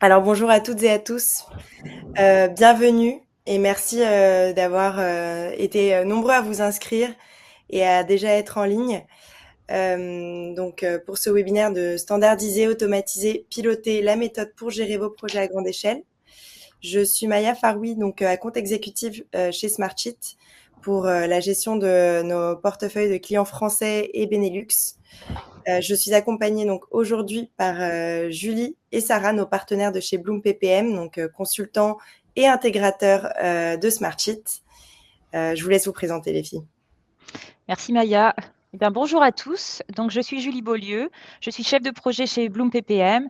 Alors bonjour à toutes et à tous, bienvenue et merci d'avoir été nombreux à vous inscrire et à déjà être en ligne. Pour ce webinaire de standardiser, automatiser, piloter la méthode pour gérer vos projets à grande échelle. Je suis Maya Faroui, donc à compte exécutif chez Smartsheet pour la gestion de nos portefeuilles de clients français et Benelux. Je suis accompagnée donc aujourd'hui par Julie et Sarah, nos partenaires de chez Bloom PPM, donc consultants et intégrateurs de Smartsheet. Je vous laisse vous présenter, les filles. Merci Maya. Eh bien, bonjour à tous. Donc, je suis Julie Beaulieu. Je suis chef de projet chez Bloom PPM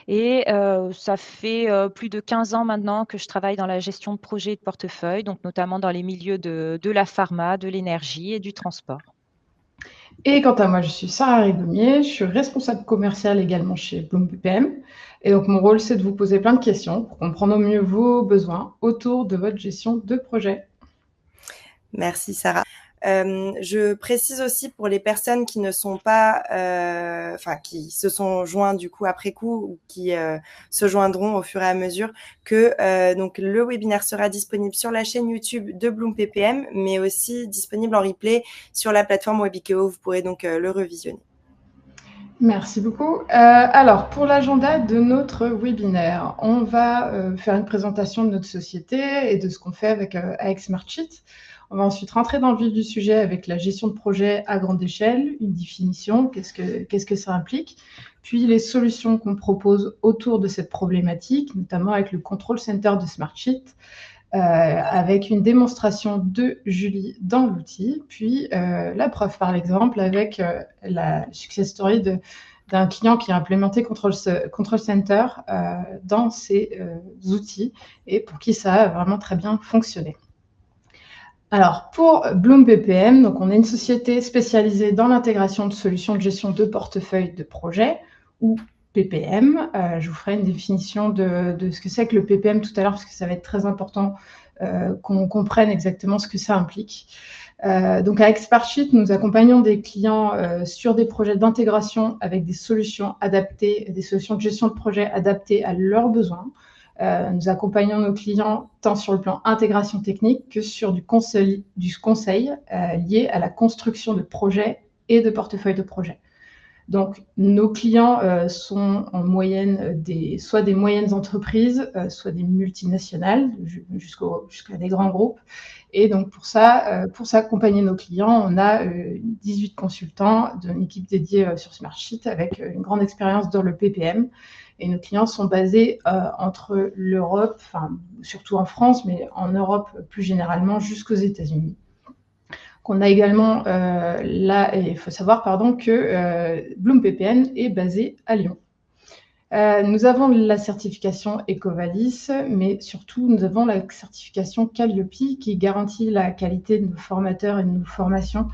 et ça fait plus de 15 ans maintenant que je travaille dans la gestion de projets et de portefeuille, donc notamment dans les milieux de la pharma, de l'énergie et du transport. Et quant à moi, je suis Sarah Rigoumier, je suis responsable commercial également chez Bloom PPM. Et donc, mon rôle, c'est de vous poser plein de questions pour comprendre au mieux vos besoins autour de votre gestion de projet. Merci Sarah. Je précise aussi pour les personnes qui ne sont pas, qui se sont joints du coup après coup ou qui se joindront au fur et à mesure que donc le webinaire sera disponible sur la chaîne YouTube de Bloom PPM, mais aussi disponible en replay sur la plateforme Webikeo. Vous pourrez donc le revisionner. Merci beaucoup. Alors, pour l'agenda de notre webinaire, on va faire une présentation de notre société et de ce qu'on fait avec Smartsheet. On va ensuite rentrer dans le vif du sujet avec la gestion de projet à grande échelle, une définition, qu'est-ce que ça implique, puis les solutions qu'on propose autour de cette problématique, notamment avec le Control Center de Smartsheet, avec une démonstration de Julie dans l'outil, puis la preuve par l'exemple avec la success story d'un client qui a implémenté Control Center dans ses outils et pour qui ça a vraiment très bien fonctionné. Alors, pour Bloom PPM, donc on est une société spécialisée dans l'intégration de solutions de gestion de portefeuille de projet, ou PPM. Je vous ferai une définition de ce que c'est que le PPM tout à l'heure, parce que ça va être très important qu'on comprenne exactement ce que ça implique. Donc, avec Smartsheet, nous accompagnons des clients sur des projets d'intégration avec des solutions adaptées, des solutions de gestion de projet adaptées à leurs besoins. Nous accompagnons nos clients tant sur le plan intégration technique que sur du conseil lié à la construction de projets et de portefeuilles de projets. Donc, nos clients sont en moyenne soit des moyennes entreprises, soit des multinationales, jusqu'à des grands groupes. Et donc, pour ça, pour s'accompagner nos clients, on a 18 consultants d'une équipe dédiée sur Smartsheet avec une grande expérience dans le PPM. Et nos clients sont basés entre l'Europe, surtout en France, mais en Europe plus généralement, jusqu'aux États-Unis. On a également, il faut savoir que Bloom PPM est basé à Lyon. Nous avons la certification EcoVadis, mais surtout, nous avons la certification Calliope qui garantit la qualité de nos formateurs et de nos formations.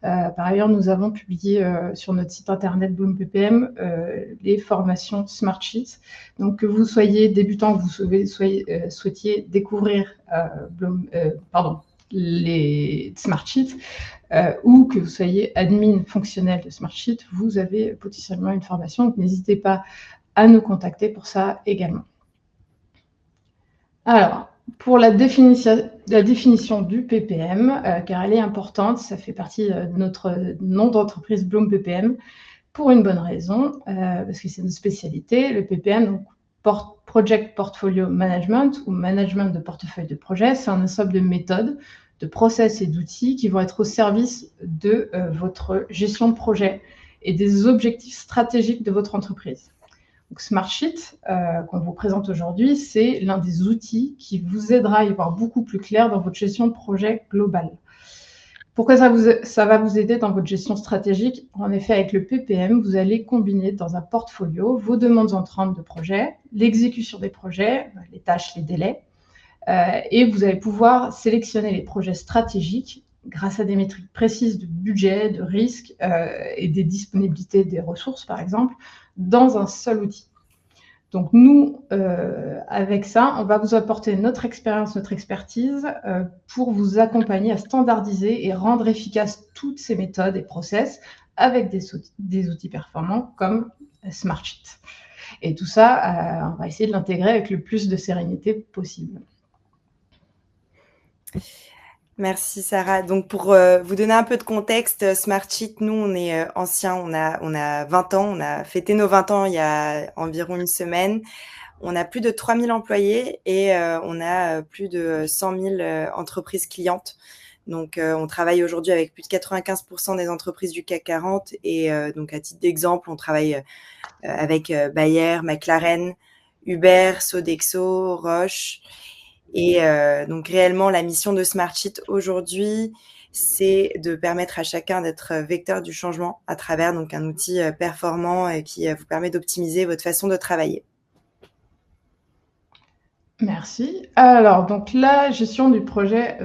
Par ailleurs, nous avons publié sur notre site internet Bloom PPM les formations Smartsheet. Donc, que vous soyez débutant, que vous souhaitiez découvrir les Smartsheet ou que vous soyez admin fonctionnel de Smartsheet, vous avez potentiellement une formation. Donc, n'hésitez pas à nous contacter pour ça également. Alors, pour la définition du PPM, car elle est importante, ça fait partie de notre nom d'entreprise Bloom PPM, pour une bonne raison, parce que c'est notre spécialité. Le PPM, donc Project Portfolio Management, ou management de portefeuille de projet, c'est un ensemble de méthodes, de process et d'outils qui vont être au service de votre gestion de projet et des objectifs stratégiques de votre entreprise. Donc, Smartsheet, qu'on vous présente aujourd'hui, c'est l'un des outils qui vous aidera à y voir beaucoup plus clair dans votre gestion de projet globale. Pourquoi ça va vous aider dans votre gestion stratégique? En effet, avec le PPM, vous allez combiner dans un portfolio vos demandes entrantes de projet, l'exécution des projets, les tâches, les délais, et vous allez pouvoir sélectionner les projets stratégiques grâce à des métriques précises de budget, de risque et des disponibilités des ressources, par exemple, dans un seul outil. Donc, nous, avec ça, on va vous apporter notre expérience, notre expertise pour vous accompagner à standardiser et rendre efficaces toutes ces méthodes et process avec des outils performants comme Smartsheet. Et tout ça, on va essayer de l'intégrer avec le plus de sérénité possible. Merci Sarah. Donc pour vous donner un peu de contexte, Smartsheet, nous on est anciens, on a 20 ans, on a fêté nos 20 ans il y a environ une semaine. On a plus de 3000 employés et on a plus de 100 000 entreprises clientes. Donc on travaille aujourd'hui avec plus de 95% des entreprises du CAC 40 et donc à titre d'exemple, on travaille avec Bayer, McLaren, Uber, Sodexo, Roche. Et donc réellement, la mission de Smartsheet aujourd'hui, c'est de permettre à chacun d'être vecteur du changement à travers donc un outil performant et qui vous permet d'optimiser votre façon de travailler. Merci. Alors, donc la gestion du projet,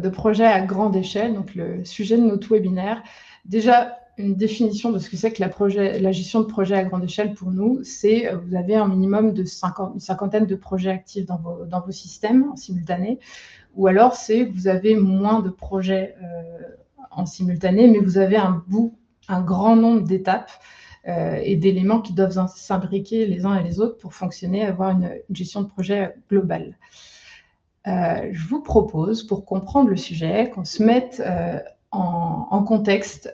de projet à grande échelle, donc le sujet de notre webinaire. Déjà, une définition de ce que c'est que la gestion de projet à grande échelle pour nous, c'est vous avez un minimum de une cinquantaine de projets actifs dans vos systèmes en simultané, ou alors c'est vous avez moins de projets en simultané, mais vous avez un grand nombre d'étapes et d'éléments qui doivent s'imbriquer les uns et les autres pour fonctionner, avoir une gestion de projet globale. Je vous propose, pour comprendre le sujet, qu'on se mette en contexte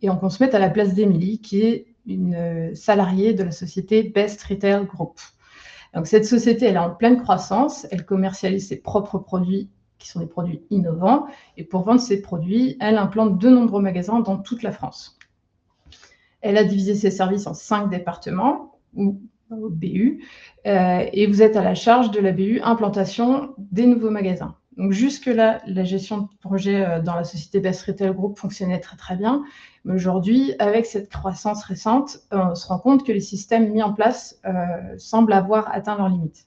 et qu'on se mette à la place d'Émilie, qui est une salariée de la société Best Retail Group. Donc, cette société, elle est en pleine croissance, elle commercialise ses propres produits qui sont des produits innovants, et pour vendre ces produits, elle implante de nombreux magasins dans toute la France. Elle a divisé ses services en 5 départements, ou BU, et vous êtes à la charge de la BU implantation des nouveaux magasins. Donc jusque-là, la gestion de projet dans la société Best Retail Group fonctionnait très très bien, mais aujourd'hui, avec cette croissance récente, on se rend compte que les systèmes mis en place semblent avoir atteint leurs limites.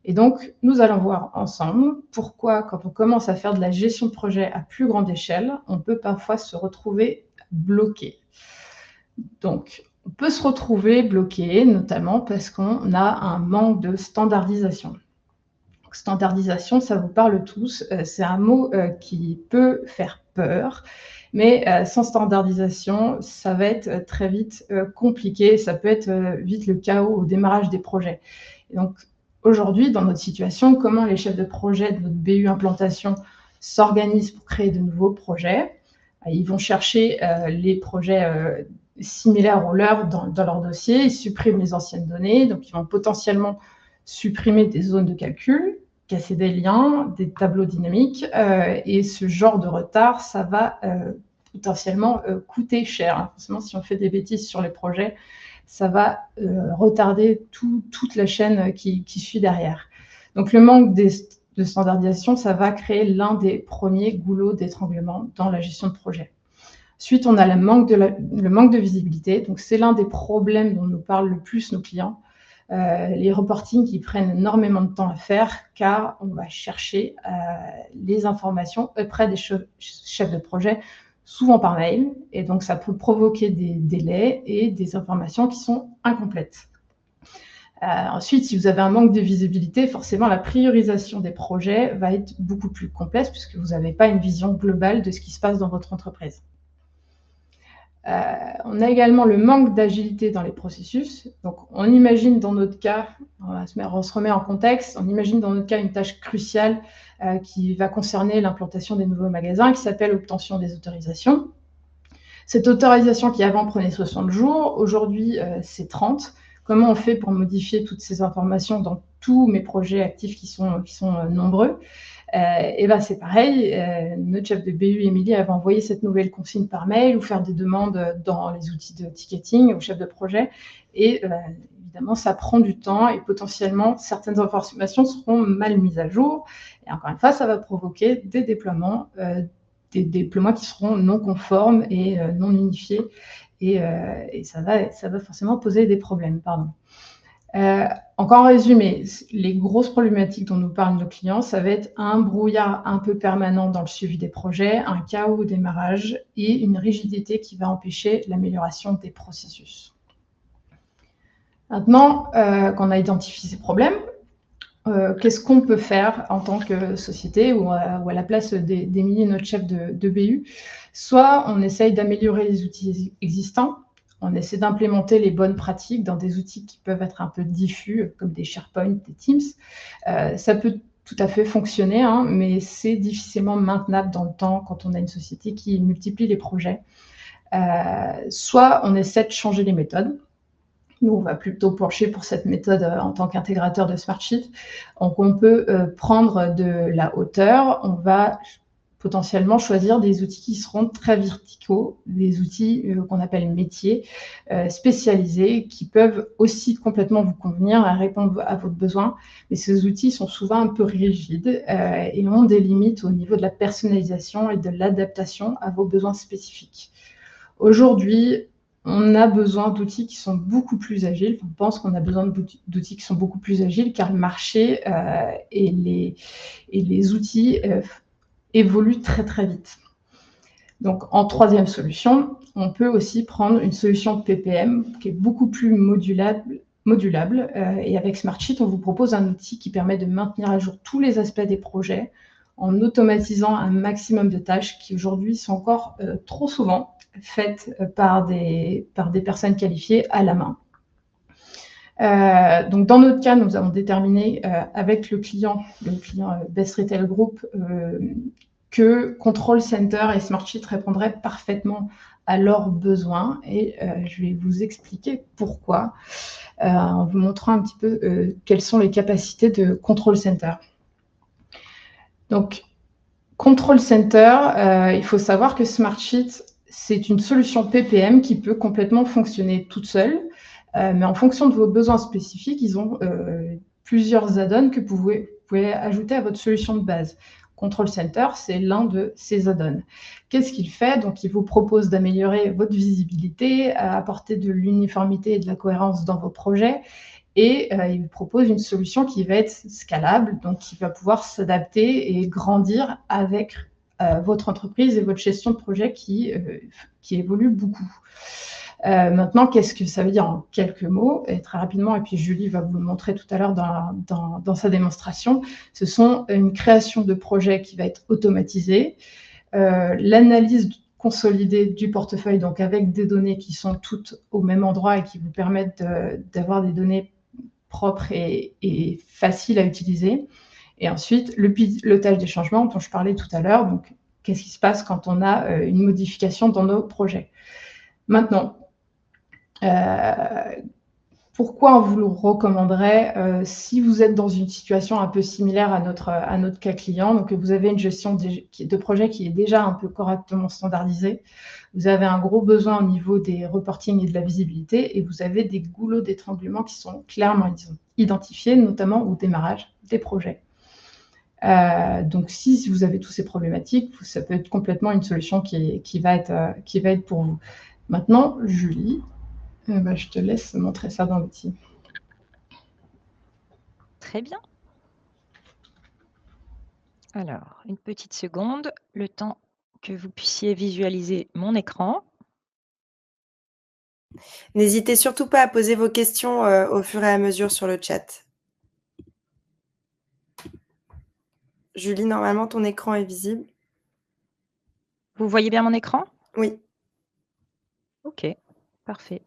Et donc, nous allons voir ensemble pourquoi, quand on commence à faire de la gestion de projet à plus grande échelle, on peut parfois se retrouver bloqué. Donc, on peut se retrouver bloqué, notamment parce qu'on a un manque de standardisation. Donc, standardisation, ça vous parle tous, c'est un mot qui peut faire peur, mais sans standardisation, ça va être très vite compliqué, ça peut être vite le chaos au démarrage des projets. Et donc, aujourd'hui, dans notre situation, comment les chefs de projet de notre BU implantation s'organisent pour créer de nouveaux projets? Ils vont chercher les projets similaires aux leurs dans leur dossier, ils suppriment les anciennes données, donc ils vont potentiellement supprimer des zones de calcul, casser des liens, des tableaux dynamiques, et ce genre de retard, ça va potentiellement coûter cher. Forcément, si on fait des bêtises sur les projets, ça va retarder toute la chaîne qui suit derrière. Donc le manque de standardisation, ça va créer l'un des premiers goulots d'étranglement dans la gestion de projet. Ensuite, on a le manque de visibilité. Donc, c'est l'un des problèmes dont nous parlent le plus nos clients. Les reportings qui prennent énormément de temps à faire car on va chercher les informations auprès des chefs de projet, souvent par mail. Et donc, ça peut provoquer des délais et des informations qui sont incomplètes. Ensuite, si vous avez un manque de visibilité, forcément, la priorisation des projets va être beaucoup plus complexe puisque vous n'avez pas une vision globale de ce qui se passe dans votre entreprise. On a également le manque d'agilité dans les processus. Donc, on imagine dans notre cas, on se remet en contexte, on imagine dans notre cas une tâche cruciale qui va concerner l'implantation des nouveaux magasins, qui s'appelle l'obtention des autorisations. Cette autorisation qui avant prenait 60 jours, aujourd'hui c'est 30. Comment on fait pour modifier toutes ces informations dans tous mes projets actifs qui sont nombreux? Et ben c'est pareil, notre chef de BU, Émilie, avait envoyé cette nouvelle consigne par mail ou faire des demandes dans les outils de ticketing au chef de projet. Et évidemment, ça prend du temps et potentiellement, certaines informations seront mal mises à jour. Et encore une fois, ça va provoquer des déploiements qui seront non conformes et non unifiés. Et ça va forcément poser des problèmes. Encore en résumé, les grosses problématiques dont nous parlent nos clients, ça va être un brouillard un peu permanent dans le suivi des projets, un chaos au démarrage et une rigidité qui va empêcher l'amélioration des processus. Maintenant qu'on a identifié ces problèmes, qu'est-ce qu'on peut faire en tant que société ou à la place d'Émilie, notre chef de BU? Soit on essaye d'améliorer les outils existants, On essaie d'implémenter les bonnes pratiques dans des outils qui peuvent être un peu diffus, comme des SharePoint, des Teams. Ça peut tout à fait fonctionner, hein, mais c'est difficilement maintenable dans le temps quand on a une société qui multiplie les projets. Soit on essaie de changer les méthodes. Nous, on va plutôt pencher pour cette méthode en tant qu'intégrateur de Smartsheet. Donc, on peut prendre de la hauteur. On va potentiellement choisir des outils qui seront très verticaux, des outils qu'on appelle métiers, spécialisés, qui peuvent aussi complètement vous convenir à répondre à votre besoin. Mais ces outils sont souvent un peu rigides et ont des limites au niveau de la personnalisation et de l'adaptation à vos besoins spécifiques. Aujourd'hui, on a besoin d'outils qui sont beaucoup plus agiles. On pense qu'on a besoin d'outils qui sont beaucoup plus agiles car le marché et les outils évoluent très très vite. Donc en troisième solution, on peut aussi prendre une solution PPM qui est beaucoup plus modulable. Et avec Smartsheet, on vous propose un outil qui permet de maintenir à jour tous les aspects des projets en automatisant un maximum de tâches qui aujourd'hui sont encore trop souvent faites par des personnes qualifiées à la main. Donc dans notre cas, nous avons déterminé avec le client Best Retail Group, que Control Center et Smartsheet répondraient parfaitement à leurs besoins. Et je vais vous expliquer pourquoi, en vous montrant un petit peu quelles sont les capacités de Control Center. Donc, Control Center, il faut savoir que Smartsheet, c'est une solution PPM qui peut complètement fonctionner toute seule, mais en fonction de vos besoins spécifiques, ils ont plusieurs add-ons que vous pouvez ajouter à votre solution de base. Control Center, c'est l'un de ces add-ons. Qu'est-ce qu'il fait? Donc, il vous propose d'améliorer votre visibilité, apporter de l'uniformité et de la cohérence dans vos projets, et il vous propose une solution qui va être scalable, donc qui va pouvoir s'adapter et grandir avec votre entreprise et votre gestion de projet qui évolue beaucoup. Maintenant, qu'est-ce que ça veut dire en quelques mots? Et très rapidement, et puis Julie va vous le montrer tout à l'heure dans sa démonstration, ce sont une création de projet qui va être automatisée, l'analyse consolidée du portefeuille, donc avec des données qui sont toutes au même endroit et qui vous permettent d'avoir des données propres et faciles à utiliser. Et ensuite, le pilotage des changements dont je parlais tout à l'heure. Donc, qu'est-ce qui se passe quand on a une modification dans nos projets? Maintenant, pourquoi on vous le recommanderait si vous êtes dans une situation un peu similaire à notre cas client, donc que vous avez une gestion de projet qui est déjà un peu correctement standardisée, vous avez un gros besoin au niveau des reporting et de la visibilité, et vous avez des goulots d'étranglement qui sont clairement identifiés, notamment au démarrage des projets. Donc, si vous avez toutes ces problématiques, ça peut être complètement une solution qui va être pour vous. Maintenant, Julie, je te laisse montrer ça dans l'outil. Très bien. Alors, une petite seconde, le temps que vous puissiez visualiser mon écran. N'hésitez surtout pas à poser vos questions au fur et à mesure sur le chat. Julie, normalement, ton écran est visible. Vous voyez bien mon écran? Oui. Ok, parfait.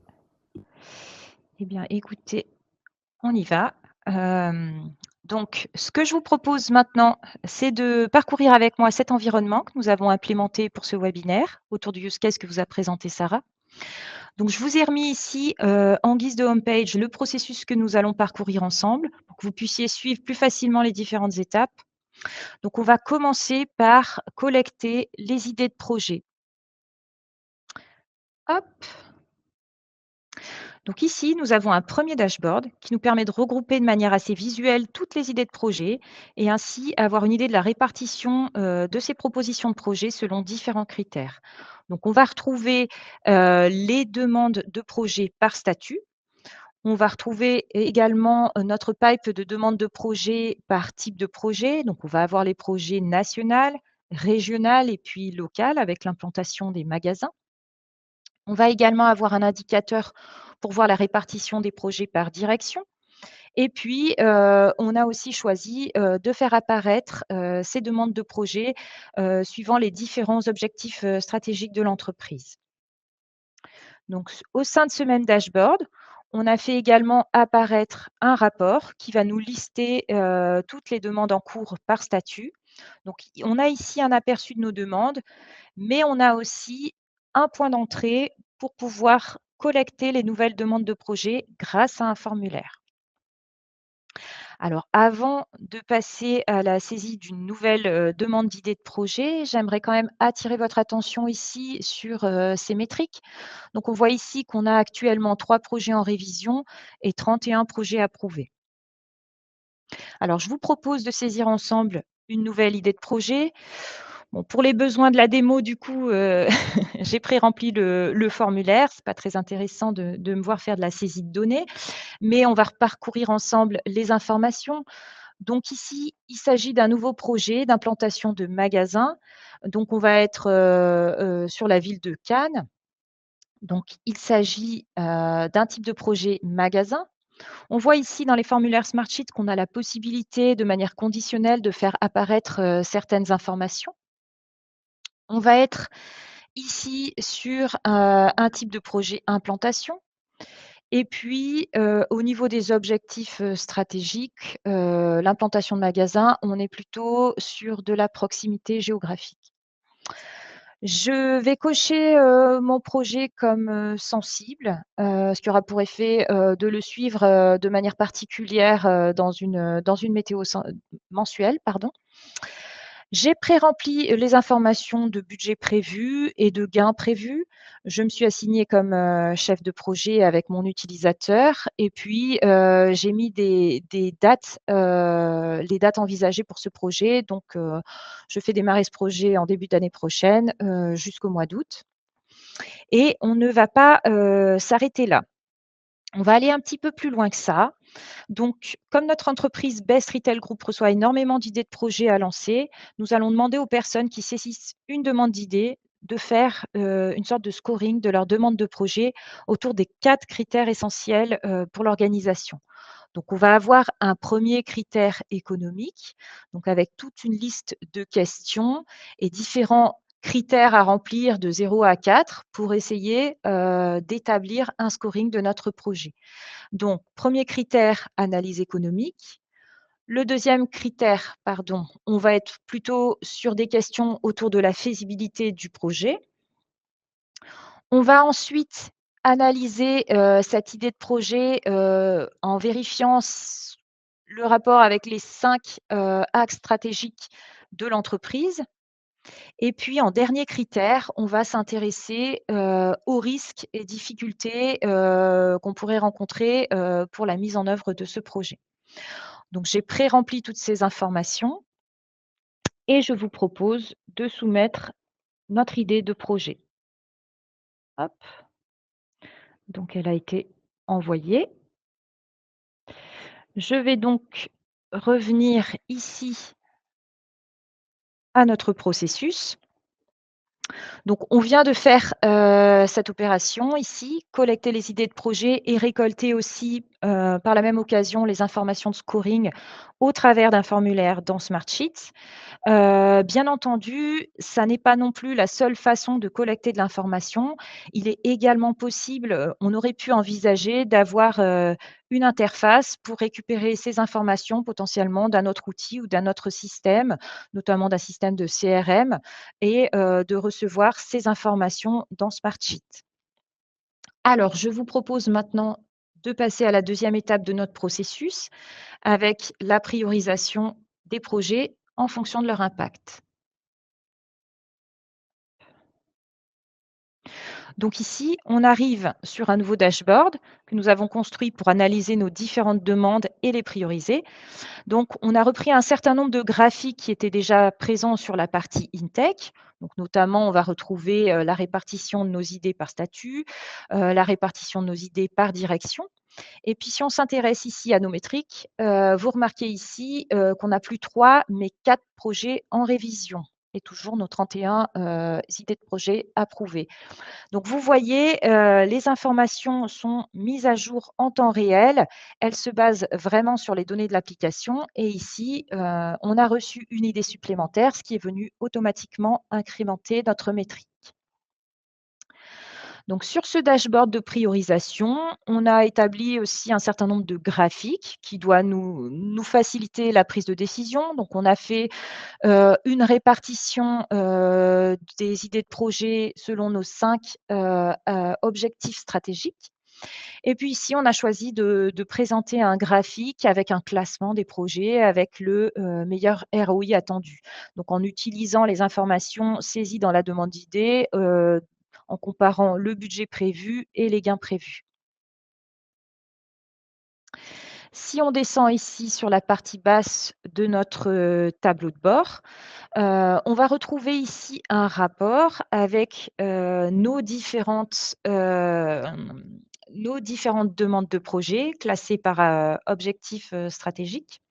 Eh bien, écoutez, on y va. Donc, ce que je vous propose maintenant, c'est de parcourir avec moi cet environnement que nous avons implémenté pour ce webinaire autour du use case que vous a présenté Sarah. Donc, je vous ai remis ici, en guise de homepage, le processus que nous allons parcourir ensemble pour que vous puissiez suivre plus facilement les différentes étapes. Donc, on va commencer par collecter les idées de projet. Hop. Donc ici, nous avons un premier dashboard qui nous permet de regrouper de manière assez visuelle toutes les idées de projet et ainsi avoir une idée de la répartition de ces propositions de projet selon différents critères. Donc on va retrouver les demandes de projet par statut. On va retrouver également notre pipe de demandes de projet par type de projet. Donc on va avoir les projets nationaux, régionaux et puis locaux avec l'implantation des magasins. On va également avoir un indicateur pour voir la répartition des projets par direction. Et puis, on a aussi choisi de faire apparaître ces demandes de projet suivant les différents objectifs stratégiques de l'entreprise. Donc, au sein de ce même dashboard, on a fait également apparaître un rapport qui va nous lister toutes les demandes en cours par statut. Donc, on a ici un aperçu de nos demandes, mais on a aussi un point d'entrée pour pouvoir collecter les nouvelles demandes de projet grâce à un formulaire. Alors, avant de passer à la saisie d'une nouvelle demande d'idée de projet, j'aimerais quand même attirer votre attention ici sur ces métriques. Donc, on voit ici qu'on a actuellement 3 projets en révision et 31 projets approuvés. Alors, je vous propose de saisir ensemble une nouvelle idée de projet. Bon, pour les besoins de la démo, du coup, j'ai pré-rempli le formulaire. Ce n'est pas très intéressant de me voir faire de la saisie de données, mais on va reparcourir ensemble les informations. Donc ici, il s'agit d'un nouveau projet d'implantation de magasins. Donc on va être sur la ville de Cannes. Donc il s'agit d'un type de projet magasin. On voit ici dans les formulaires Smartsheet qu'on a la possibilité de manière conditionnelle de faire apparaître certaines informations. On va être ici sur un type de projet implantation. Et puis, au niveau des objectifs stratégiques, l'implantation de magasins, on est plutôt sur de la proximité géographique. Je vais cocher mon projet comme sensible, ce qui aura pour effet de le suivre de manière particulière dans une météo mensuelle. Pardon. J'ai pré-rempli les informations de budget prévu et de gains prévus. Je me suis assignée comme chef de projet avec mon utilisateur et puis j'ai mis des dates, les dates envisagées pour ce projet. Donc, je fais démarrer ce projet en début d'année prochaine jusqu'au mois d'août. Et on ne va pas s'arrêter là. On va aller un petit peu plus loin que ça. Donc, comme notre entreprise Best Retail Group reçoit énormément d'idées de projets à lancer, nous allons demander aux personnes qui saisissent une demande d'idée de faire une sorte de scoring de leur demande de projet autour des 4 critères essentiels pour l'organisation. Donc, on va avoir un premier critère économique, donc avec toute une liste de questions et différents critères à remplir de 0 à 4 pour essayer d'établir un scoring de notre projet. Donc, premier critère, analyse économique. Le deuxième critère, pardon, on va être plutôt sur des questions autour de la faisabilité du projet. On va ensuite analyser cette idée de projet en vérifiant le rapport avec les 5 axes stratégiques de l'entreprise. Et puis, en dernier critère, on va s'intéresser aux risques et difficultés qu'on pourrait rencontrer pour la mise en œuvre de ce projet. Donc, j'ai pré-rempli toutes ces informations et je vous propose de soumettre notre idée de projet. Hop. Donc, elle a été envoyée. Je vais donc revenir ici à notre processus. Donc, on vient de faire cette opération ici, collecter les idées de projet et récolter aussi par la même occasion les informations de scoring au travers d'un formulaire dans Smartsheet. Bien entendu, ça n'est pas non plus la seule façon de collecter de l'information. Il est également possible, on aurait pu envisager d'avoir une interface pour récupérer ces informations potentiellement d'un autre outil ou d'un autre système, notamment d'un système de CRM et de recevoir ces informations dans Smartsheet. Alors, je vous propose maintenant de passer à la deuxième étape de notre processus avec la priorisation des projets en fonction de leur impact. Donc ici, on arrive sur un nouveau dashboard que nous avons construit pour analyser nos différentes demandes et les prioriser. Donc, on a repris un certain nombre de graphiques qui étaient déjà présents sur la partie Intech. Donc, notamment, on va retrouver la répartition de nos idées par statut, la répartition de nos idées par direction. Et puis, si on s'intéresse ici à nos métriques, vous remarquez ici qu'on n'a plus 3, mais 4 projets en révision et toujours nos 31 idées de projets approuvées. Donc, vous voyez, les informations sont mises à jour en temps réel. Elles se basent vraiment sur les données de l'application. Et ici, on a reçu une idée supplémentaire, ce qui est venu automatiquement incrémenter notre métrique. Donc sur ce dashboard de priorisation, on a établi aussi un certain nombre de graphiques qui doivent nous faciliter la prise de décision. Donc on a fait une répartition des idées de projet selon nos 5 objectifs stratégiques. Et puis ici, on a choisi de présenter un graphique avec un classement des projets avec le meilleur ROI attendu. Donc en utilisant les informations saisies dans la demande d'idées, en comparant le budget prévu et les gains prévus. Si on descend ici sur la partie basse de notre tableau de bord, on va retrouver ici un rapport avec nos différentes demandes de projet classées par objectifs stratégiques.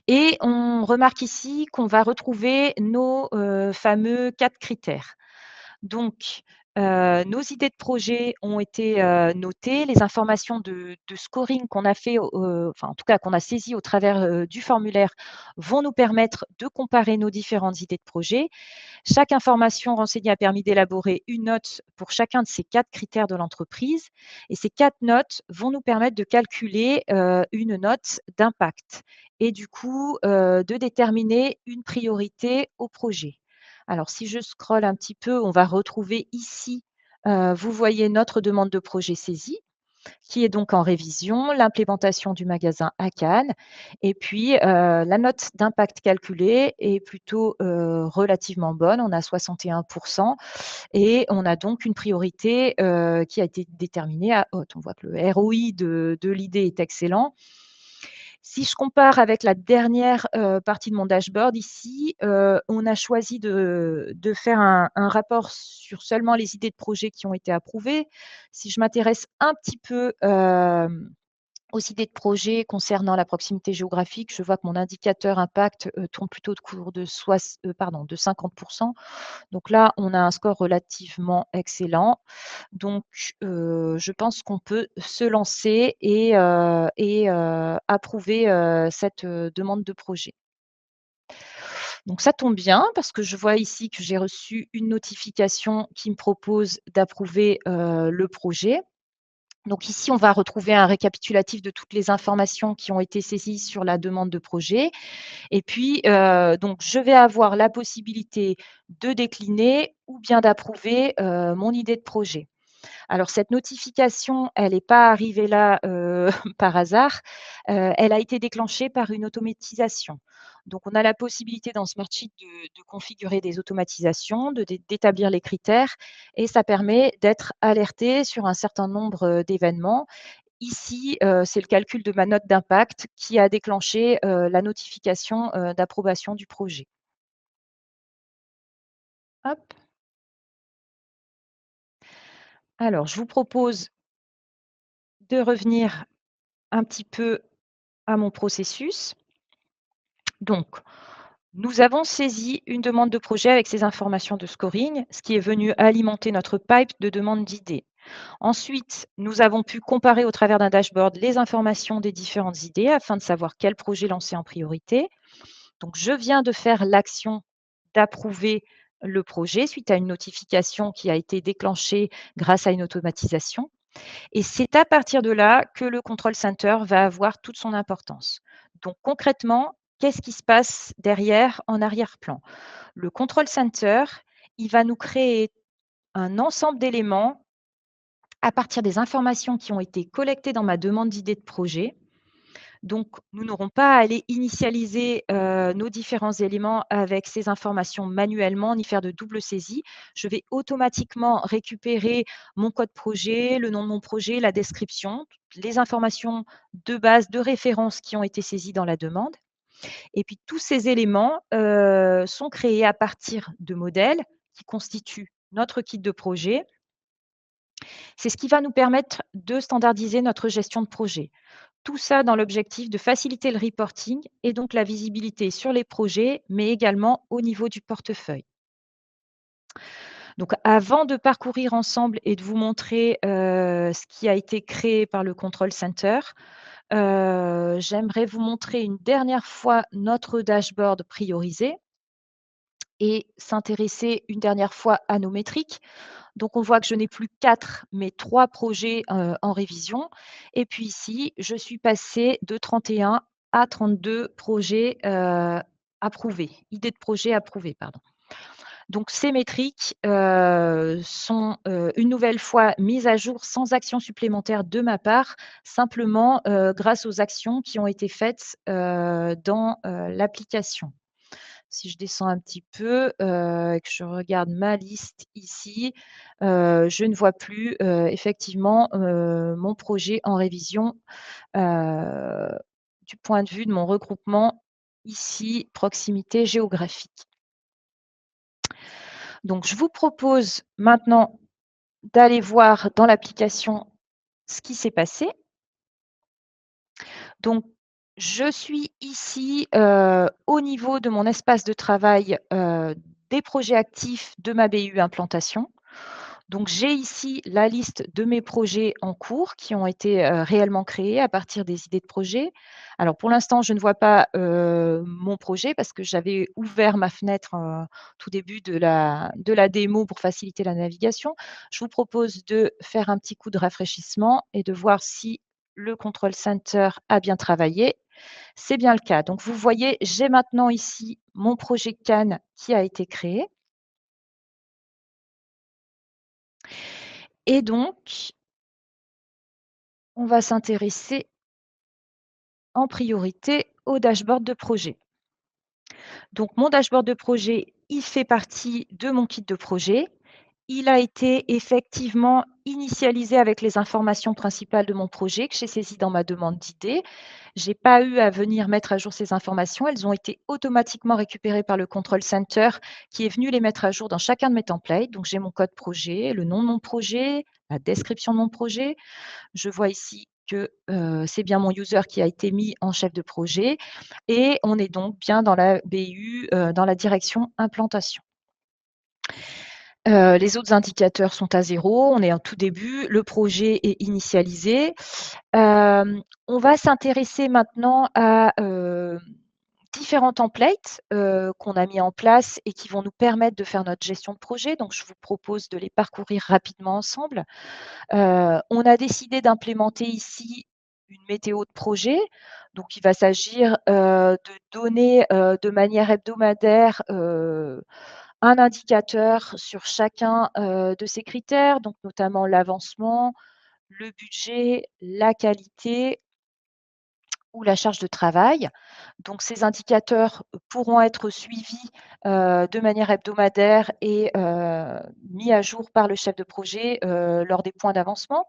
Et on remarque ici qu'on va retrouver nos fameux 4 critères. Donc, nos idées de projet ont été notées. Les informations de scoring qu'on a fait, enfin en tout cas qu'on a saisies au travers du formulaire, vont nous permettre de comparer nos différentes idées de projet. Chaque information renseignée a permis d'élaborer une note pour chacun de ces 4 critères de l'entreprise. Et ces 4 notes vont nous permettre de calculer une note d'impact et du coup de déterminer une priorité au projet. Alors, si je scrolle un petit peu, on va retrouver ici, vous voyez notre demande de projet saisie, qui est donc en révision, l'implémentation du magasin à Cannes et puis, la note d'impact calculée est plutôt, relativement bonne. On a 61 et on a donc une priorité, qui a été déterminée à haute. On voit que le ROI de l'idée est excellent. Si je compare avec la dernière, partie de mon dashboard ici, on a choisi de faire un rapport sur seulement les idées de projet qui ont été approuvées. Si je m'intéresse un petit peu, aux idées de projet concernant la proximité géographique, je vois que mon indicateur impact, tourne plutôt autour de 50. Donc là, on a un score relativement excellent. Donc, je pense qu'on peut se lancer et approuver, cette, demande de projet. Donc ça tombe bien parce que je vois ici que j'ai reçu une notification qui me propose d'approuver, le projet. Donc ici, on va retrouver un récapitulatif de toutes les informations qui ont été saisies sur la demande de projet. Et puis, donc je vais avoir la possibilité de décliner ou bien d'approuver, mon idée de projet. Alors cette notification, elle n'est pas arrivée là, par hasard, elle a été déclenchée par une automatisation. Donc on a la possibilité dans Smartsheet de configurer des automatisations, d'établir les critères et ça permet d'être alerté sur un certain nombre, d'événements. Ici, c'est le calcul de ma note d'impact qui a déclenché, la notification, d'approbation du projet. Hop. Alors je vous propose de revenir un petit peu à mon processus. Donc, nous avons saisi une demande de projet avec ces informations de scoring, ce qui est venu alimenter notre pipe de demande d'idées. Ensuite, nous avons pu comparer au travers d'un dashboard les informations des différentes idées afin de savoir quel projet lancer en priorité. Donc, je viens de faire l'action d'approuver le projet suite à une notification qui a été déclenchée grâce à une automatisation. Et c'est à partir de là que le control center va avoir toute son importance. Donc concrètement, qu'est-ce qui se passe derrière en arrière-plan? Le control center, il va nous créer un ensemble d'éléments à partir des informations qui ont été collectées dans ma demande d'idée de projet. Donc, nous n'aurons pas à aller initialiser nos différents éléments avec ces informations manuellement, ni faire de double saisie. Je vais automatiquement récupérer mon code projet, le nom de mon projet, la description, les informations de base, de référence qui ont été saisies dans la demande. Et puis, tous ces éléments sont créés à partir de modèles qui constituent notre kit de projet. C'est ce qui va nous permettre de standardiser notre gestion de projet. Tout ça dans l'objectif de faciliter le reporting et donc la visibilité sur les projets, mais également au niveau du portefeuille. Donc avant de parcourir ensemble et de vous montrer, ce qui a été créé par le Control Center, j'aimerais vous montrer une dernière fois notre dashboard priorisé. et s'intéresser une dernière fois à nos métriques. Donc on voit que je n'ai plus 4, mais 3 projets, en révision. Et puis ici, je suis passée de 31 à 32 projets, approuvés, idées de projets approuvées, pardon. Donc ces métriques, sont, une nouvelle fois mises à jour sans action supplémentaire de ma part, simplement, grâce aux actions qui ont été faites, dans, l'application. Si je descends un petit peu, et que je regarde ma liste ici, je ne vois plus, effectivement, mon projet en révision, heu, du point de vue de mon regroupement ici, proximité géographique. Donc je vous propose maintenant d'aller voir dans l'application ce qui s'est passé. Donc je suis ici, au niveau de mon espace de travail, des projets actifs de ma BU implantation. Donc j'ai ici la liste de mes projets en cours qui ont été, réellement créés à partir des idées de projet. Alors pour l'instant, je ne vois pas, mon projet parce que j'avais ouvert ma fenêtre, tout début de la démo pour faciliter la navigation. Je vous propose de faire un petit coup de rafraîchissement et de voir si le control center a bien travaillé. C'est bien le cas. Donc vous voyez, j'ai maintenant ici mon projet CAN qui a été créé et donc on va s'intéresser en priorité au dashboard de projet. Donc mon dashboard de projet, il fait partie de mon kit de projet. Il a été effectivement initialisé avec les informations principales de mon projet que j'ai saisies dans ma demande d'idée. Je n'ai pas eu à venir mettre à jour ces informations. Elles ont été automatiquement récupérées par le control center qui est venu les mettre à jour dans chacun de mes templates. Donc j'ai mon code projet, le nom de mon projet, la description de mon projet. Je vois ici que, c'est bien mon user qui a été mis en chef de projet et on est donc bien dans la BU, dans la direction implantation. Les autres indicateurs sont à 0, on est en tout début, le projet est initialisé. On va s'intéresser maintenant à, différents templates, qu'on a mis en place et qui vont nous permettre de faire notre gestion de projet. Donc je vous propose de les parcourir rapidement ensemble. On a décidé d'implémenter ici une météo de projet. Donc il va s'agir, de donner, de manière hebdomadaire, un indicateur sur chacun, de ces critères, donc notamment l'avancement, le budget, la qualité ou la charge de travail. Donc ces indicateurs pourront être suivis, de manière hebdomadaire et mis à jour par le chef de projet, lors des points d'avancement.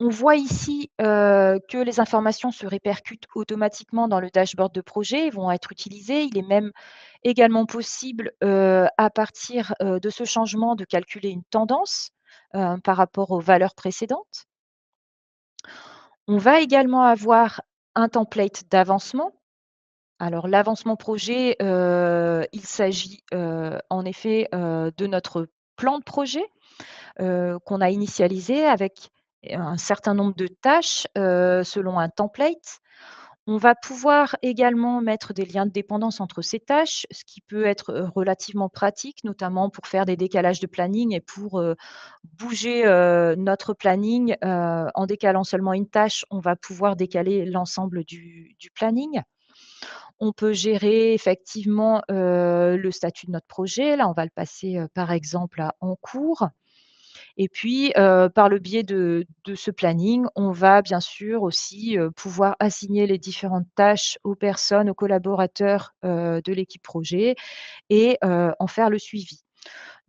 On voit ici, que les informations se répercutent automatiquement dans le dashboard de projet et vont être utilisées. Il est même également possible, à partir, de ce changement de calculer une tendance, par rapport aux valeurs précédentes. On va également avoir un template d'avancement. Alors l'avancement projet, il s'agit, en effet, de notre plan de projet, qu'on a initialisé avec un certain nombre de tâches, selon un template. On va pouvoir également mettre des liens de dépendance entre ces tâches, ce qui peut être, relativement pratique, notamment pour faire des décalages de planning et pour, bouger, notre planning, en décalant seulement une tâche, on va pouvoir décaler l'ensemble du planning. On peut gérer effectivement, le statut de notre projet. Là, on va le passer, par exemple à en cours. Et puis, par le biais de ce planning, on va bien sûr aussi, pouvoir assigner les différentes tâches aux personnes, aux collaborateurs, de l'équipe projet et en faire le suivi.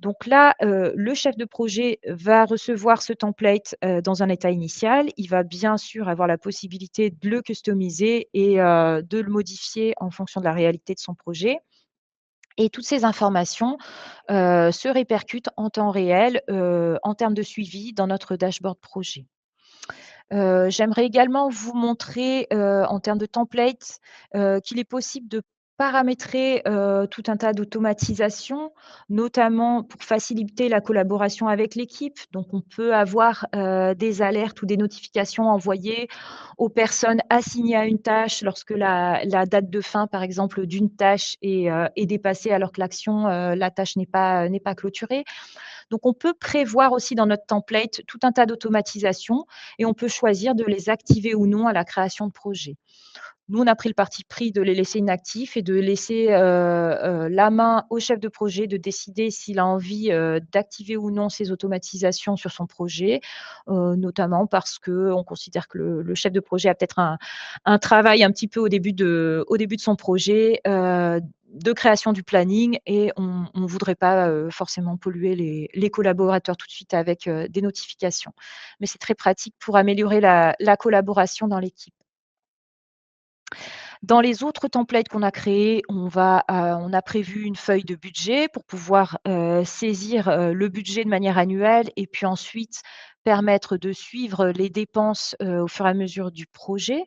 Donc là, le chef de projet va recevoir ce template, dans un état initial. Il va bien sûr avoir la possibilité de le customiser et de le modifier en fonction de la réalité de son projet. Et toutes ces informations, se répercutent en temps réel, en termes de suivi dans notre dashboard projet. J'aimerais également vous montrer, en termes de template, qu'il est possible de paramétrer tout un tas d'automatisations, notamment pour faciliter la collaboration avec l'équipe. Donc on peut avoir, des alertes ou des notifications envoyées aux personnes assignées à une tâche lorsque la date de fin, par exemple, d'une tâche est dépassée alors que la tâche n'est pas clôturée. Donc on peut prévoir aussi dans notre template tout un tas d'automatisations et on peut choisir de les activer ou non à la création de projet. Nous, on a pris le parti pris de les laisser inactifs et de laisser, la main au chef de projet de décider s'il a envie, d'activer ou non ces automatisations sur son projet, notamment parce qu'on considère que le chef de projet a peut-être un travail un petit peu au début de son projet, de création du planning et on ne voudrait pas, forcément polluer les collaborateurs tout de suite avec, des notifications. Mais c'est très pratique pour améliorer la collaboration dans l'équipe. Dans les autres templates qu'on a créés, on a prévu une feuille de budget pour pouvoir, saisir, le budget de manière annuelle et puis ensuite permettre de suivre les dépenses, au fur et à mesure du projet.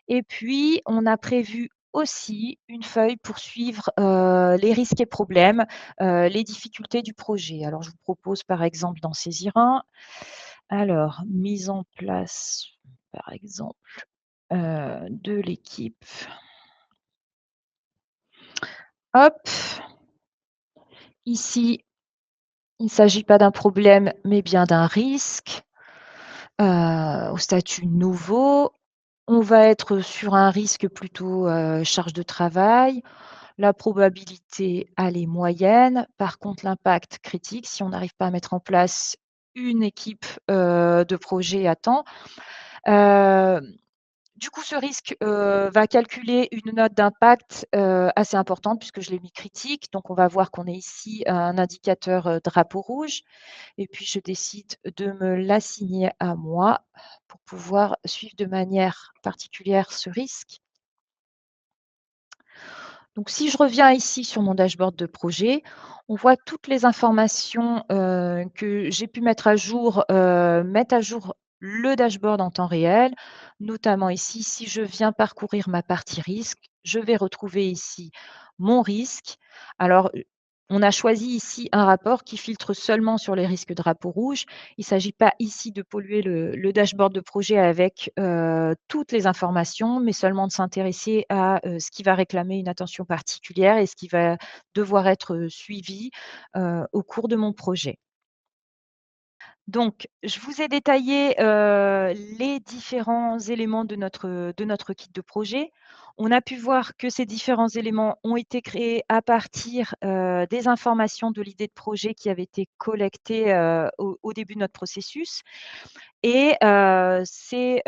Et puis, on a prévu aussi une feuille pour suivre, les risques et problèmes, les difficultés du projet. Alors, je vous propose par exemple d'en saisir un. Alors, mise en place, par exemple, de l'équipe. Hop, ici, il ne s'agit pas d'un problème, mais bien d'un risque, au statut nouveau. On va être sur un risque plutôt, charge de travail. La probabilité, elle est moyenne. Par contre, l'impact critique, si on n'arrive pas à mettre en place une équipe, de projet à temps. Hem Du coup, ce risque, va calculer une note d'impact, assez importante puisque je l'ai mis critique. Donc on va voir qu'on est ici à un indicateur, drapeau rouge et puis je décide de me l'assigner à moi pour pouvoir suivre de manière particulière ce risque. Donc si je reviens ici sur mon dashboard de projet, on voit toutes les informations, que j'ai pu mettre à jour le dashboard en temps réel, notamment ici, si je viens parcourir ma partie risque, je vais retrouver ici mon risque. Alors, on a choisi ici un rapport qui filtre seulement sur les risques drapeau rouge. Il ne s'agit pas ici de polluer le dashboard de projet avec, toutes les informations, mais seulement de s'intéresser à, ce qui va réclamer une attention particulière et ce qui va devoir être, suivi, au cours de mon projet. Donc, je vous ai détaillé, les différents éléments de notre kit de projet. On a pu voir que ces différents éléments ont été créés à partir, des informations de l'idée de projet qui avaient été collectées, au début de notre processus et ces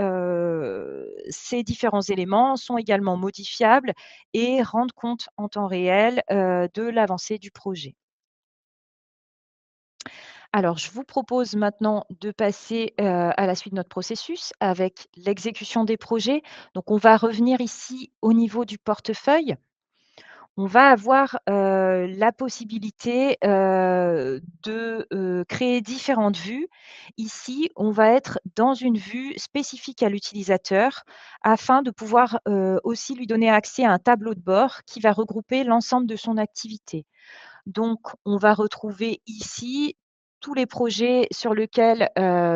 différents éléments sont également modifiables et rendent compte en temps réel, de l'avancée du projet. Alors, je vous propose maintenant de passer, à la suite de notre processus avec l'exécution des projets. Donc, on va revenir ici au niveau du portefeuille. On va avoir, la possibilité, de, créer différentes vues. Ici, on va être dans une vue spécifique à l'utilisateur afin de pouvoir, aussi lui donner accès à un tableau de bord qui va regrouper l'ensemble de son activité. Donc, on va retrouver ici tous les projets sur lesquels,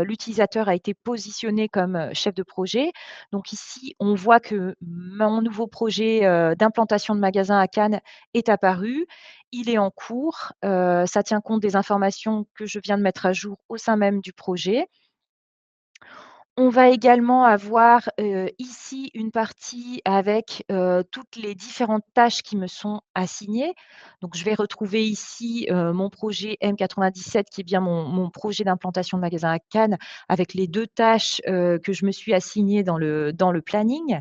l'utilisateur a été positionné comme, chef de projet. Donc ici, on voit que mon nouveau projet, d'implantation de magasin à Cannes est apparu. Il est en cours, ça tient compte des informations que je viens de mettre à jour au sein même du projet. On va également avoir, ici une partie avec, toutes les différentes tâches qui me sont assignées. Donc je vais retrouver ici, mon projet M97 qui est bien mon projet d'implantation de magasin à Cannes avec les 2 tâches, que je me suis assignées dans le planning.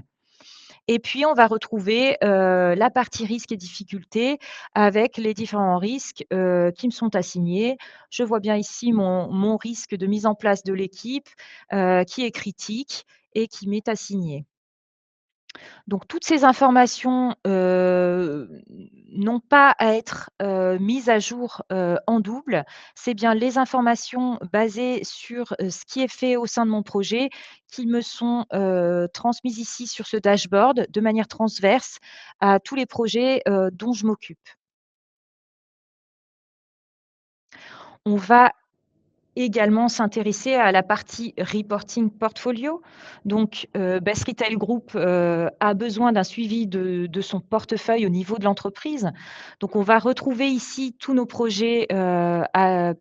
Et puis, on va retrouver, la partie risques et difficultés avec les différents risques, qui me sont assignés. Je vois bien ici mon risque de mise en place de l'équipe, qui est critique et qui m'est assigné. Donc toutes ces informations, n'ont pas à être, mises à jour, en double. C'est bien les informations basées sur, ce qui est fait au sein de mon projet qui me sont, transmises ici sur ce dashboard de manière transverse à tous les projets, dont je m'occupe. On va également s'intéresser à la partie reporting portfolio. Donc, Best Retail Group, a besoin d'un suivi de son portefeuille au niveau de l'entreprise. Donc, on va retrouver ici tous nos projets,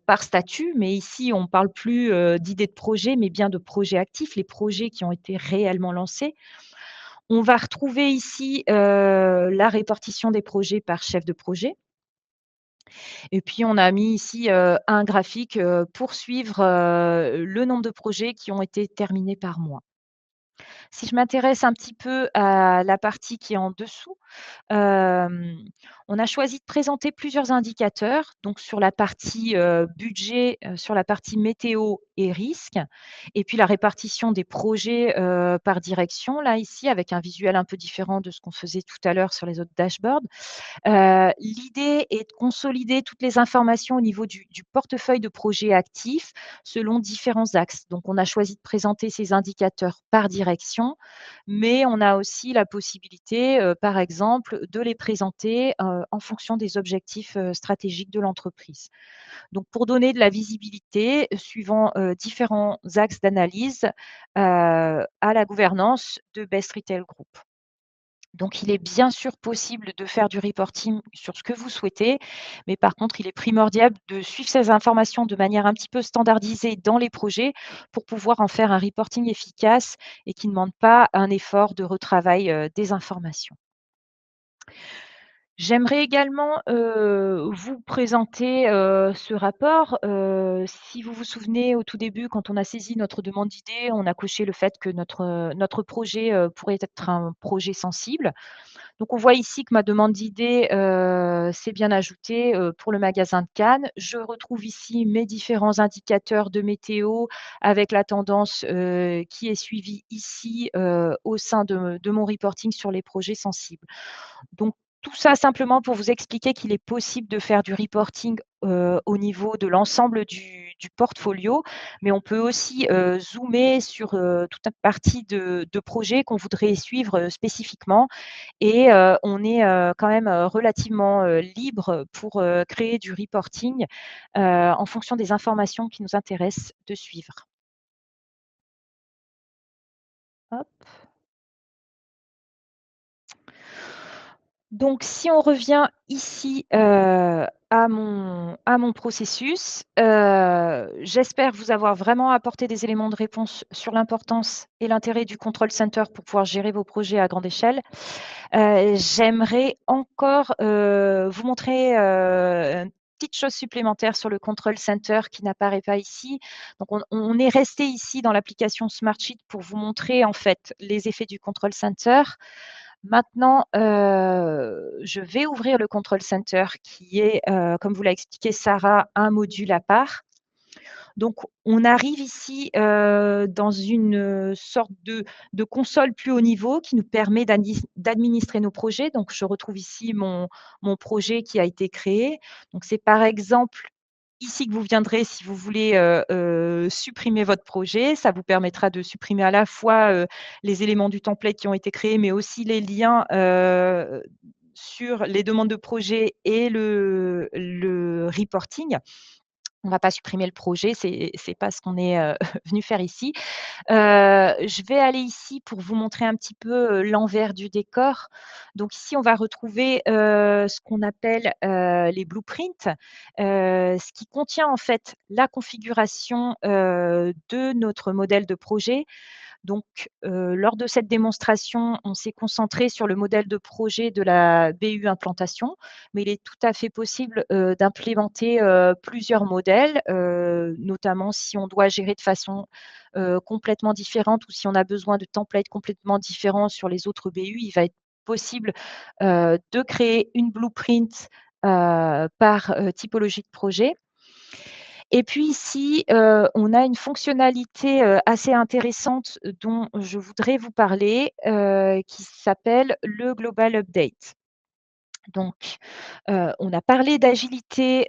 par statut, mais ici, on ne parle plus, d'idées de projet, mais bien de projets actifs, les projets qui ont été réellement lancés. On va retrouver ici, la répartition des projets par chef de projet. Et puis on a mis ici, un graphique, pour suivre, le nombre de projets qui ont été terminés par mois. Si je m'intéresse un petit peu à la partie qui est en dessous, Hem, on a choisi de présenter plusieurs indicateurs, donc sur la partie, budget, sur la partie météo et risque et puis la répartition des projets, par direction, là, ici, avec un visuel un peu différent de ce qu'on faisait tout à l'heure sur les autres dashboards. L'idée est de consolider toutes les informations au niveau du portefeuille de projets actifs selon différents axes. Donc on a choisi de présenter ces indicateurs par direction, mais on a aussi la possibilité, par exemple, de les présenter, en fonction des objectifs, stratégiques de l'entreprise. Donc pour donner de la visibilité, suivant, différents axes d'analyse, à la gouvernance de Best Retail Group. Donc, il est bien sûr possible de faire du reporting sur ce que vous souhaitez, mais par contre, il est primordial de suivre ces informations de manière un petit peu standardisée dans les projets pour pouvoir en faire un reporting efficace et qui ne demande pas un effort de retravail des informations. J'aimerais également, vous présenter, ce rapport. Si vous vous souvenez, au tout début, quand on a saisi notre demande d'idée, on a coché le fait que notre projet, pourrait être un projet sensible. Donc on voit ici que ma demande d'idée, s'est bien ajoutée, pour le magasin de Cannes. Je retrouve ici mes différents indicateurs de météo avec la tendance, qui est suivie ici, au sein de mon reporting sur les projets sensibles. Donc tout ça simplement pour vous expliquer qu'il est possible de faire du reporting, au niveau de l'ensemble du portfolio, mais on peut aussi, zoomer sur, toute une partie de projets qu'on voudrait suivre, spécifiquement et on est, quand même, relativement, libre pour, créer du reporting, en fonction des informations qui nous intéressent de suivre. Hop. Donc si on revient ici, à mon processus, j'espère vous avoir vraiment apporté des éléments de réponse sur l'importance et l'intérêt du control center pour pouvoir gérer vos projets à grande échelle. J'aimerais encore, vous montrer, une petite chose supplémentaire sur le control center qui n'apparaît pas ici. Donc on est resté ici dans l'application Smartsheet pour vous montrer en fait les effets du control center. Maintenant, je vais ouvrir le control center qui est, comme vous l'a expliqué Sarah, un module à part. Donc on arrive ici, dans une, sorte de console plus haut niveau qui nous permet d'administrer nos projets. Donc je retrouve ici mon projet qui a été créé. Donc c'est par exemple ici que vous viendrez si vous voulez, supprimer votre projet. Ça vous permettra de supprimer à la fois, les éléments du template qui ont été créés, mais aussi les liens, sur les demandes de projet et le reporting. On ne va pas supprimer le projet, c'est pas ce qu'on est, venu faire ici. Je vais aller ici pour vous montrer un petit peu, l'envers du décor. Donc ici, on va retrouver, ce qu'on appelle, les blueprints, ce qui contient en fait la configuration, de notre modèle de projet. Donc, lors de cette démonstration, on s'est concentré sur le modèle de projet de la BU implantation, mais il est tout à fait possible, d'implémenter, plusieurs modèles, notamment si on doit gérer de façon, complètement différente ou si on a besoin de templates complètement différents sur les autres BU. Il va être possible, de créer une blueprint, par, typologie de projet Et puis ici, on a une fonctionnalité assez intéressante dont je voudrais vous parler, qui s'appelle le Global Update. Donc, on a parlé d'agilité,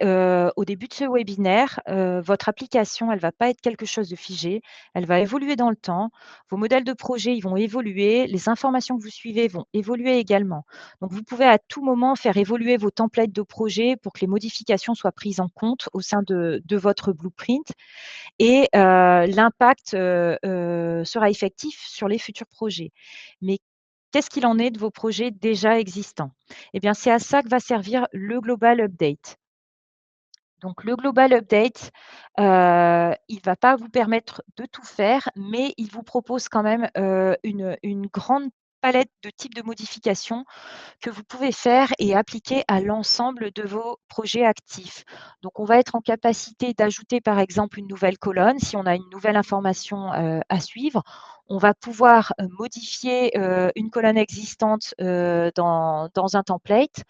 au début de ce webinaire. Votre application, elle ne va pas être quelque chose de figé, elle va évoluer dans le temps. Vos modèles de projet, ils vont évoluer, les informations que vous suivez vont évoluer également. Donc, vous pouvez à tout moment faire évoluer vos templates de projet pour que les modifications soient prises en compte au sein de votre blueprint et l'impact, sera effectif sur les futurs projets. Mais qu'est-ce qu'il en est de vos projets déjà existants? Eh bien, c'est à ça que va servir le Global Update. Donc le Global Update, il ne va pas vous permettre de tout faire, mais il vous propose quand même, une grande palette de types de modifications que vous pouvez faire et appliquer à l'ensemble de vos projets actifs. Donc, on va être en capacité d'ajouter, par exemple, une nouvelle colonne. Si on a une nouvelle information à suivre, on va pouvoir modifier une colonne existante dans un template.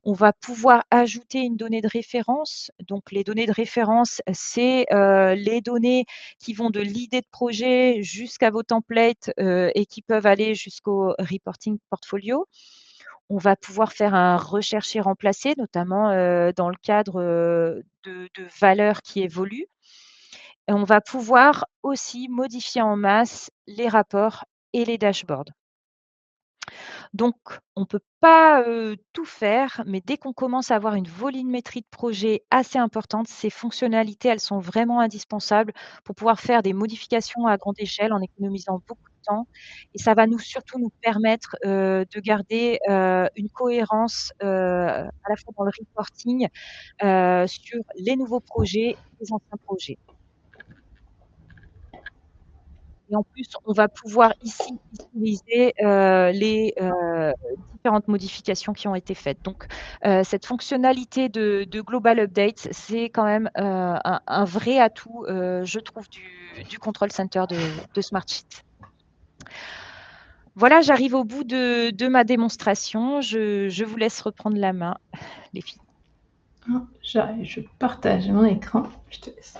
On va pouvoir ajouter une donnée de référence. Donc, les données de référence, c'est les données qui vont de l'idée de projet jusqu'à vos templates et qui peuvent aller jusqu'au reporting portfolio. On va pouvoir faire un rechercher remplacer, notamment dans le cadre de valeurs qui évoluent. Et on va pouvoir aussi modifier en masse les rapports et les dashboards. Donc, on ne peut pas tout faire, mais dès qu'on commence à avoir une volumétrie de projet assez importante, ces fonctionnalités, elles sont vraiment indispensables pour pouvoir faire des modifications à grande échelle en économisant beaucoup de temps. Et ça va surtout nous permettre de garder une cohérence à la fois dans le reporting sur les nouveaux projets et les anciens projets. Et en plus, on va pouvoir ici utiliser les différentes modifications qui ont été faites. Donc, cette fonctionnalité de Global Update, c'est quand même un vrai atout, je trouve, du Control Center de Smartsheet. Voilà, j'arrive au bout de ma démonstration. Je vous laisse reprendre la main, les filles. J'arrive, je partage mon écran. Je te laisse.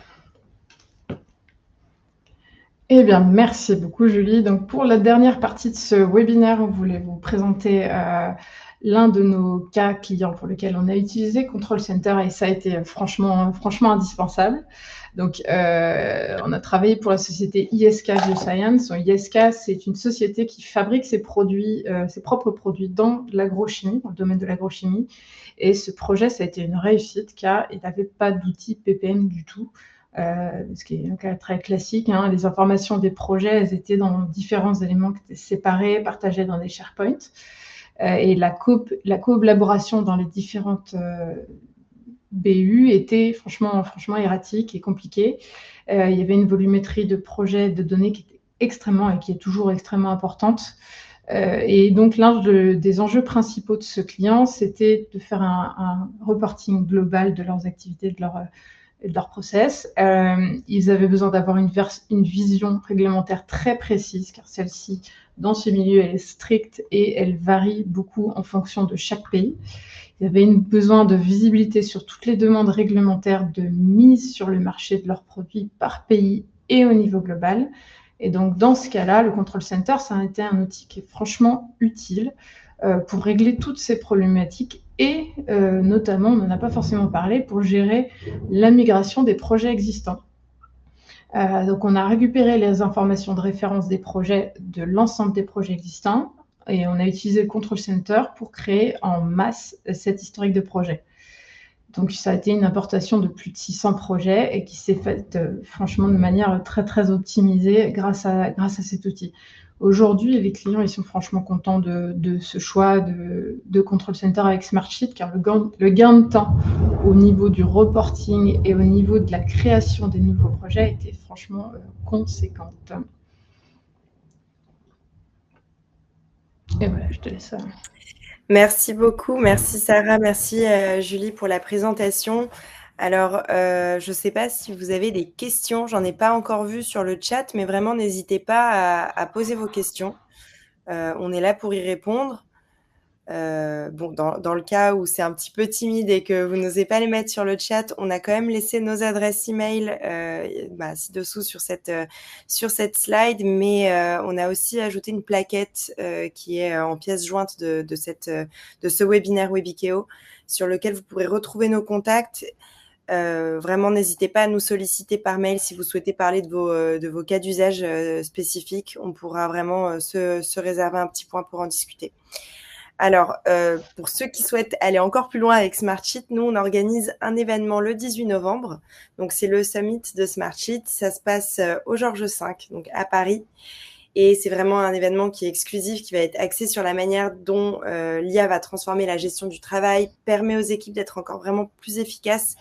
Eh bien, merci beaucoup, Julie. Donc, pour la dernière partie de ce webinaire, on voulait vous présenter l'un de nos cas clients pour lequel on a utilisé Control Center et ça a été franchement indispensable. Donc, on a travaillé pour la société ISK Bioscience. ISK, c'est une société qui fabrique ses propres produits dans l'agrochimie, dans le domaine de l'agrochimie. Et ce projet, ça a été une réussite car il n'avait pas d'outil PPM du tout. Ce qui est un cas très classique. Les informations des projets, elles étaient dans différents éléments qui étaient séparés, partagés dans des SharePoint. Et la collaboration dans les différentes BU était franchement erratique et compliquée. Il y avait une volumétrie de projets, de données qui était extrêmement et qui est toujours extrêmement importante. Et donc, l'un des enjeux principaux de ce client, c'était de faire un reporting global de leurs activités, de leur process. Ils avaient besoin d'avoir une vision réglementaire très précise, car celle-ci, dans ce milieu, elle est stricte et elle varie beaucoup en fonction de chaque pays. Ils avaient besoin de visibilité sur toutes les demandes réglementaires de mise sur le marché de leurs produits par pays et au niveau global. Et donc, dans ce cas-là, le Control Center, ça a été un outil qui est franchement utile pour régler toutes ces problématiques et notamment, on n'en a pas forcément parlé, pour gérer la migration des projets existants. Donc, on a récupéré les informations de référence des projets, de l'ensemble des projets existants, et on a utilisé le Control Center pour créer en masse cet historique de projet. Donc, ça a été une importation de plus de 600 projets et qui s'est faite franchement de manière très, très optimisée grâce à cet outil. Aujourd'hui, les clients, ils sont franchement contents de ce choix de Control Center avec Smartsheet, car le gain de temps au niveau du reporting et au niveau de la création des nouveaux projets était franchement conséquente. Et voilà, je te laisse. Merci beaucoup, merci Sarah, merci Julie pour la présentation. Alors, je ne sais pas si vous avez des questions, j'en ai pas encore vu sur le chat, mais vraiment n'hésitez pas à poser vos questions. On est là pour y répondre. Bon, dans le cas où c'est un petit peu timide et que vous n'osez pas les mettre sur le chat, on a quand même laissé nos adresses email ci-dessous sur cette slide, mais on a aussi ajouté une plaquette qui est en pièce jointe de ce webinaire Webikeo, sur lequel vous pourrez retrouver nos contacts. Vraiment, n'hésitez pas à nous solliciter par mail si vous souhaitez parler de vos cas d'usage spécifiques. On pourra vraiment se réserver un petit point pour en discuter. Alors, pour ceux qui souhaitent aller encore plus loin avec Smartsheet, nous, on organise un événement le 18 novembre. Donc, c'est le Summit de Smartsheet. Ça se passe au Georges V, donc à Paris. Et c'est vraiment un événement qui est exclusif, qui va être axé sur la manière dont l'IA va transformer la gestion du travail, permet aux équipes d'être encore vraiment plus efficaces.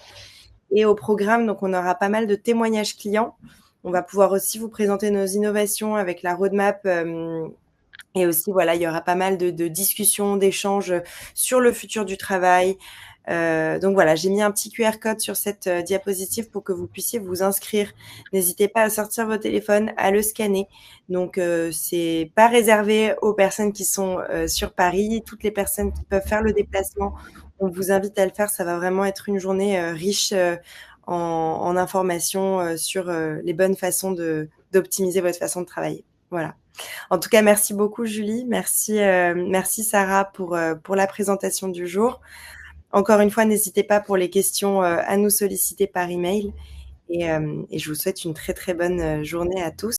Et au programme, donc, on aura pas mal de témoignages clients. On va pouvoir aussi vous présenter nos innovations avec la roadmap. Et aussi, voilà, il y aura pas mal de discussions, d'échanges sur le futur du travail. Donc voilà, j'ai mis un petit QR code sur cette diapositive pour que vous puissiez vous inscrire. N'hésitez pas à sortir vos téléphones, à le scanner. Donc c'est pas réservé aux personnes qui sont sur Paris. Toutes les personnes qui peuvent faire le déplacement, on vous invite à le faire. Ça va vraiment être une journée riche en informations sur les bonnes façons d'optimiser votre façon de travailler. Voilà. En tout cas, merci beaucoup Julie, merci Sarah pour la présentation du jour. Encore une fois, n'hésitez pas pour les questions à nous solliciter par email et je vous souhaite une très très bonne journée à tous.